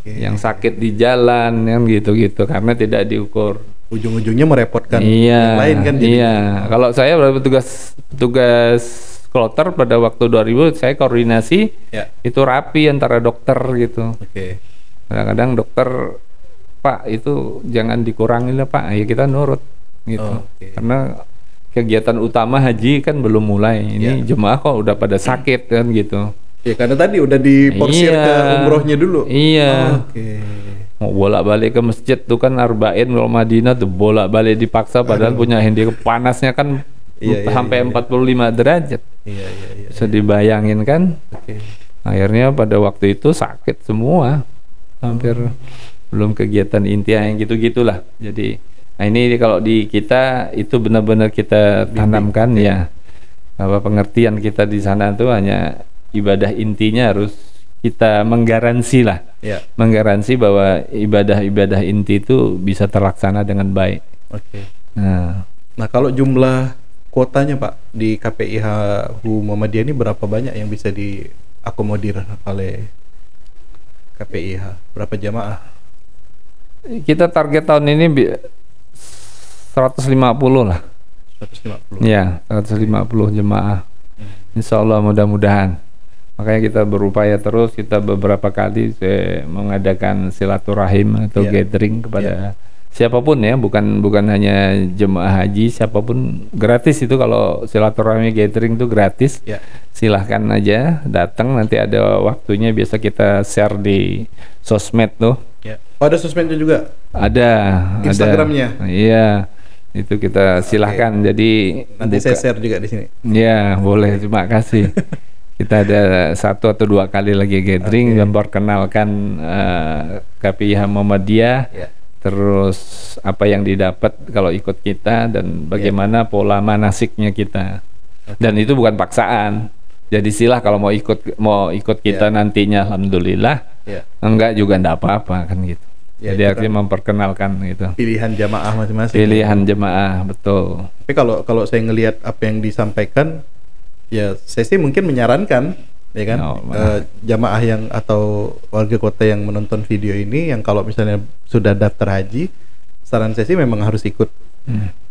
Yang sakit di jalan yang gitu-gitu karena tidak diukur. Ujung-ujungnya merepotkan yang lain kan. Kalau saya petugas kloter pada waktu 2000 saya koordinasi itu rapi antara dokter gitu. Kadang-kadang dokter, Pak itu jangan dikurangin lah Pak, ya kita nurut gitu. Karena kegiatan utama haji kan belum mulai. Ini jemaah kok udah pada sakit kan gitu. Ya karena tadi udah diporsir ke umrohnya dulu. Mau bolak-balik ke masjid tuh kan Arba'in kalau Madinah tuh bolak-balik dipaksa, padahal punya handicap panasnya kan sampai 45 derajat. Bisa dibayangin kan. Akhirnya pada waktu itu sakit semua, hampir belum kegiatan inti yang gitu-gitulah. Jadi ini kalau di kita itu benar-benar kita tanamkan ya, apa pengertian kita di sana tuh hanya ibadah intinya harus kita menggaransi lah, menggaransi bahwa ibadah inti itu bisa terlaksana dengan baik. Nah kalau jumlah kuotanya Pak di KPIH Muhammadiyah ini berapa banyak yang bisa diakomodir oleh KPIH? Berapa jamaah? Kita target tahun ini 150 lah. 150. Ya, 150 jemaah. Insya Allah mudah-mudahan. Makanya kita berupaya terus, kita beberapa kali mengadakan silaturahim atau gathering kepada siapapun ya, bukan hanya jemaah haji, siapapun gratis itu. Kalau silaturahmi gathering itu gratis. Silahkan aja datang, nanti ada waktunya, biasa kita share di sosmed tuh. Oh, ada sosmednya juga? Ada. Instagramnya? Iya, itu kita silahkan. Jadi nanti saya share juga di sini. Ya boleh, terima kasih. Kita ada 1 atau 2 kali lagi gathering memperkenalkan KPIH Muhammadiyah. Terus apa yang didapat kalau ikut kita dan bagaimana pola manasiknya kita. Dan itu bukan paksaan. Jadi silah kalau mau ikut kita nantinya, alhamdulillah. Enggak juga enggak apa-apa kan gitu. Jadi akhirnya memperkenalkan gitu. Pilihan jamaah masing-masing. Pilihan jemaah, betul. Tapi kalau saya ngelihat apa yang disampaikan, ya saya sih mungkin menyarankan, ya kan, jamaah yang atau warga kota yang menonton video ini, yang kalau misalnya sudah daftar haji, saran saya sih memang harus ikut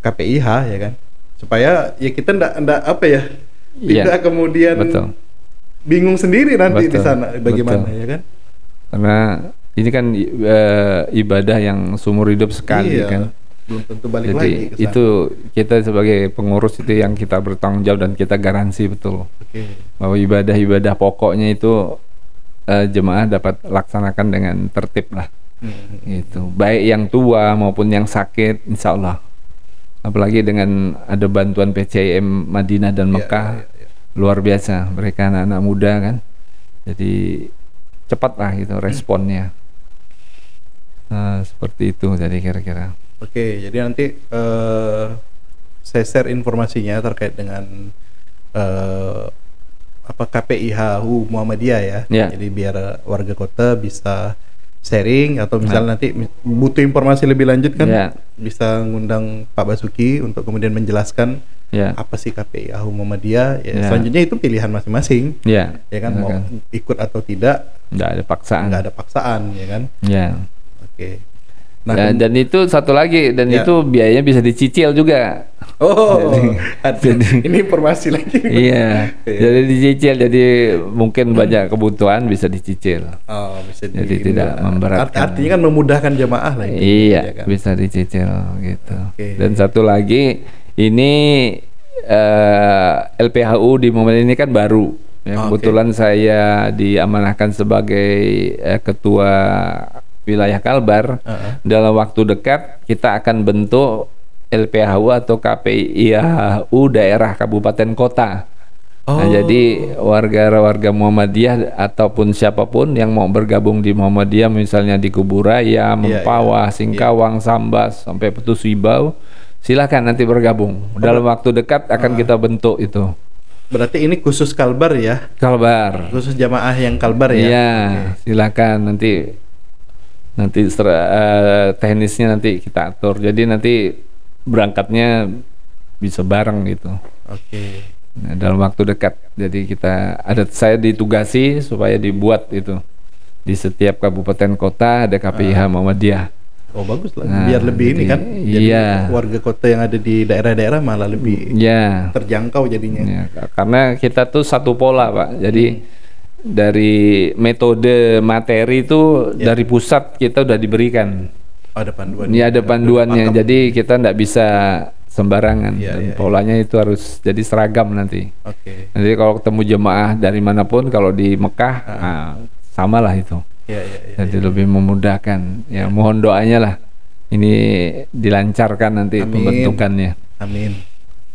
KPIH, ya kan, supaya ya kita ndak apa ya, tidak kemudian bingung sendiri nanti di sana bagaimana, ya kan? Karena ini kan ibadah yang seumur hidup sekali kan. Belum tentu balik jadi lagi ke sana. Itu kita sebagai pengurus itu yang kita bertanggung jawab dan kita garansi betul bahwa ibadah pokoknya itu jemaah dapat laksanakan dengan tertib lah. Gitu. Baik yang tua maupun yang sakit, insya Allah. Apalagi dengan ada bantuan PCIM Madinah dan Mekah, luar biasa. Mereka anak-anak muda kan, jadi cepat lah gitu responnya. Seperti itu jadi kira-kira. Oke, jadi nanti saya share informasinya terkait dengan KPIH Muhammadiyah ya. Jadi biar warga kota bisa sharing, atau misalnya nanti butuh informasi lebih lanjut kan, bisa ngundang Pak Basuki untuk kemudian menjelaskan apa sih KPIH Muhammadiyah. Selanjutnya itu pilihan masing-masing. Ya kan, mau ikut atau tidak. Nggak ada paksaan. Nggak ada paksaan, ya kan. Oke. Nah, dan itu satu lagi, dan itu biayanya bisa dicicil juga. Jadi ini informasi lagi. Jadi dicicil, jadi mungkin banyak kebutuhan bisa dicicil. Bisa jadi tidak memberatkan. Artinya kan memudahkan jamaah lah. Kan? Bisa dicicil gitu. Dan satu lagi, ini LPHU di momen ini kan baru. Kebetulan saya diamanahkan sebagai ketua wilayah Kalbar. Dalam waktu dekat kita akan bentuk LPHU atau KPIHU daerah kabupaten kota. Nah, jadi warga Muhammadiyah ataupun siapapun yang mau bergabung di Muhammadiyah, misalnya di Kuburaya, Mempawah, Singkawang, Sambas sampai Petusibau, silakan nanti bergabung. Dalam waktu dekat akan kita bentuk itu. Berarti ini khusus Kalbar ya? Kalbar. Khusus jamaah yang Kalbar ya? Iya, silakan nanti teknisnya nanti kita atur. Jadi nanti berangkatnya bisa bareng gitu. Nah, dalam waktu dekat. Jadi saya ditugasi supaya dibuat itu di setiap kabupaten kota ada KPIH Muhammadiyah. Bagus lah. Biar lebih ini kan. Jadi warga kota yang ada di daerah-daerah malah lebih terjangkau jadinya. Karena kita tuh satu pola, Pak. Jadi dari metode materi itu dari pusat kita udah diberikan. Ada panduannya. Ada panduannya. Jadi kita nggak bisa sembarangan. Dan polanya itu harus jadi seragam nanti. Nanti kalau ketemu jemaah dari manapun, kalau di Mekah, samalah itu. Jadi lebih memudahkan. Ya, mohon doanya lah. Ini dilancarkan nanti pembentukannya. Amin.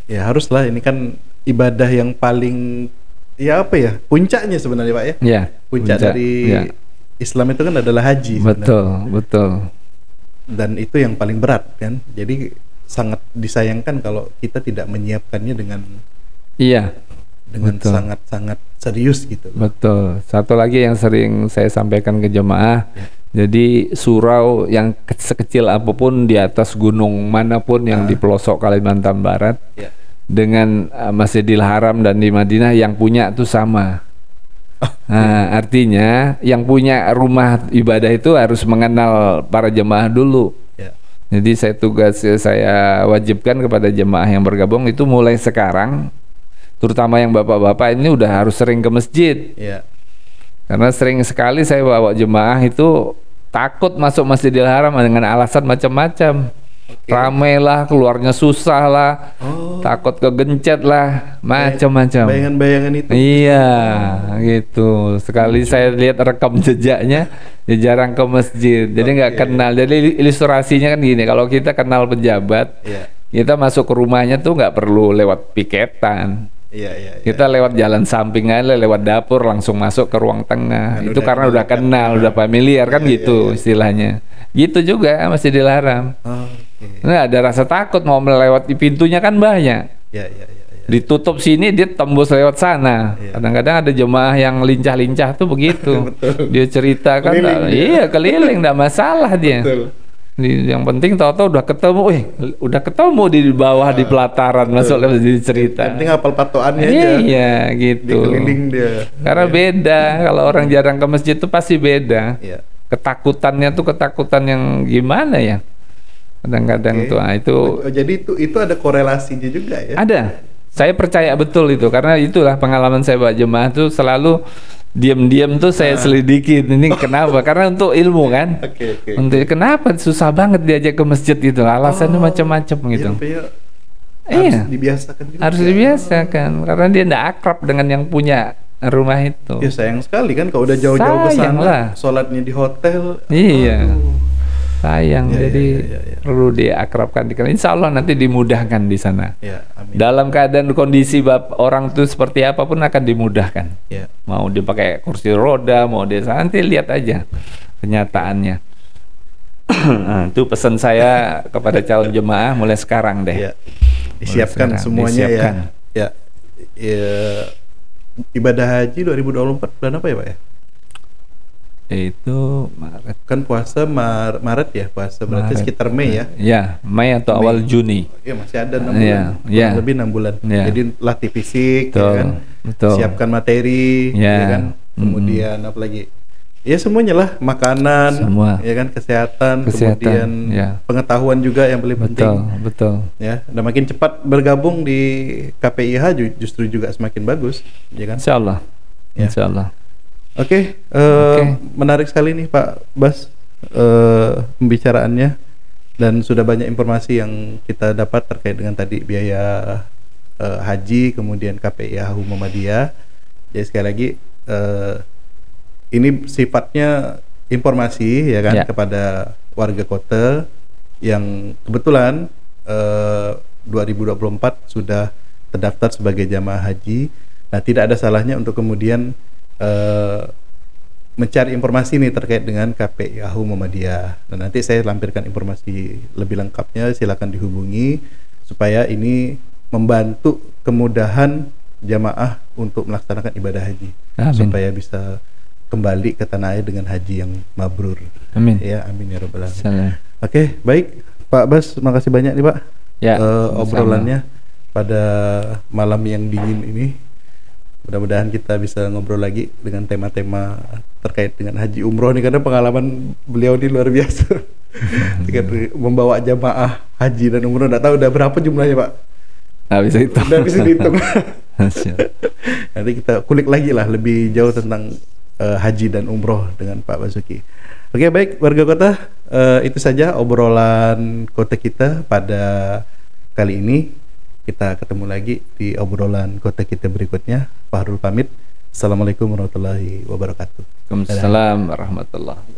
Ya haruslah, ini kan ibadah yang paling puncaknya sebenarnya Pak ya. Puncak dari Islam itu kan adalah haji sebenarnya. Betul. Dan itu yang paling berat kan. Jadi sangat disayangkan kalau kita tidak menyiapkannya dengan sangat-sangat serius gitu. Betul. Satu lagi yang sering saya sampaikan ke jemaah, jadi surau yang sekecil apapun di atas gunung manapun yang di pelosok Kalimantan Barat, dengan Masjidil Haram dan di Madinah yang punya tuh sama. Nah, artinya yang punya rumah ibadah itu harus mengenal para jemaah dulu. Ya. Jadi saya wajibkan kepada jemaah yang bergabung itu mulai sekarang, terutama yang bapak-bapak ini udah harus sering ke masjid. Ya. Karena sering sekali saya bawa jemaah itu takut masuk Masjidil Haram dengan alasan macam-macam. Ramai lah, keluarnya susah lah, takut kegencet lah, macam-macam. Bayangan-bayangan itu. Iya, gitu. Sekali saya lihat rekam jejaknya, dia jarang ke masjid, jadi nggak kenal. Jadi ilustrasinya kan gini, kalau kita kenal pejabat, kita masuk ke rumahnya tuh nggak perlu lewat piketan. Kita lewat jalan samping aja, lewat dapur langsung masuk ke ruang tengah. Itu karena udah kenal, udah familiar kan gitu istilahnya. Gitu juga Masjidil Haram. Nggak ada rasa takut mau melewati pintunya kan banyak. Ditutup sini dia tembus lewat sana. Kadang-kadang ada jemaah yang lincah-lincah tuh begitu. Dia cerita kan, keliling nggak masalah dia. Yang penting tahu-tahu udah ketemu di bawah di pelataran masuk ke cerita. Yang penting hafal patokannya aja. Iya gitu. Dikeliling dia. Karena beda kalau orang jarang ke masjid tuh pasti beda. Ketakutannya tuh ketakutan yang gimana ya? Kadang-kadang tuh itu. Jadi itu ada korelasinya juga ya? Ada. Saya percaya betul itu karena itulah pengalaman saya bawa jemaah tuh selalu diam-diam tuh saya selidikin ini kenapa? Karena untuk ilmu kan. Untuk kenapa susah banget diajak ke masjid itu? Alasannya macam-macam gitu. Harus dibiasakan juga. Harus dibiasakan karena dia tidak akrab dengan yang punya rumah itu. Ya sayang sekali kan kalau udah jauh-jauh ke sana, sholatnya di hotel. Iya. Sayang, jadi perlu diakrabkan. Insya Allah nanti dimudahkan di sana. Amin. Dalam keadaan kondisi orang itu seperti apapun akan dimudahkan. Mau dipakai kursi roda, mau dia nanti lihat aja kenyataannya. Nah, itu pesan saya kepada calon jemaah mulai sekarang deh. Disiapkan semuanya ya. Ibadah haji 2024 bulan apa ya Pak ya? Itu Maret. Kan puasa Maret ya, puasa berarti sekitar Mei ya? Ya, Mei atau awal Juni. Ya masih ada 6 bulan, lebih 6 bulan. Jadi latih fisik, ya kan? Siapkan materi, ya kan? Kemudian apa lagi? Ya semuanya lah, makanan, ya kan, kesehatan, kemudian pengetahuan juga yang paling penting. Betul. Ya, dan makin cepat bergabung di KPIH justru juga semakin bagus, ya kan? Insyaallah. Insyaallah. Oke. Menarik sekali nih Pak Bas pembicaraannya dan sudah banyak informasi yang kita dapat terkait dengan tadi biaya haji, kemudian KPIH Muhammadiyah. Jadi sekali lagi ini sifatnya informasi ya kan kepada warga kota yang kebetulan 2024 sudah terdaftar sebagai jamaah haji. Nah, tidak ada salahnya untuk kemudian mencari informasi nih terkait dengan KPIH Muhammadiyah. Dan nanti saya lampirkan informasi lebih lengkapnya, silakan dihubungi supaya ini membantu kemudahan jamaah untuk melaksanakan ibadah haji. Amin. Supaya bisa kembali ke tanah air dengan haji yang mabrur. Amin. Ya, amin ya rabbal alamin. Oke, baik Pak Bas, makasih banyak nih Pak obrolannya pada malam yang dingin ini. Mudah-mudahan kita bisa ngobrol lagi dengan tema-tema terkait dengan haji umroh nih, karena pengalaman beliau ini luar biasa. Membawa jamaah haji dan umroh, nggak tahu udah berapa jumlahnya Pak. Nggak bisa hitung. Nggak bisa dihitung. Nanti kita kulik lagi lah lebih jauh tentang haji dan umroh dengan Pak Basuki. Oke, baik warga kota, itu saja obrolan kota kita pada kali ini. Kita ketemu lagi di obrolan kota kita berikutnya. Fahrul pamit. Assalamualaikum warahmatullahi wabarakatuh. Waalaikumsalam warahmatullahi wabarakatuh.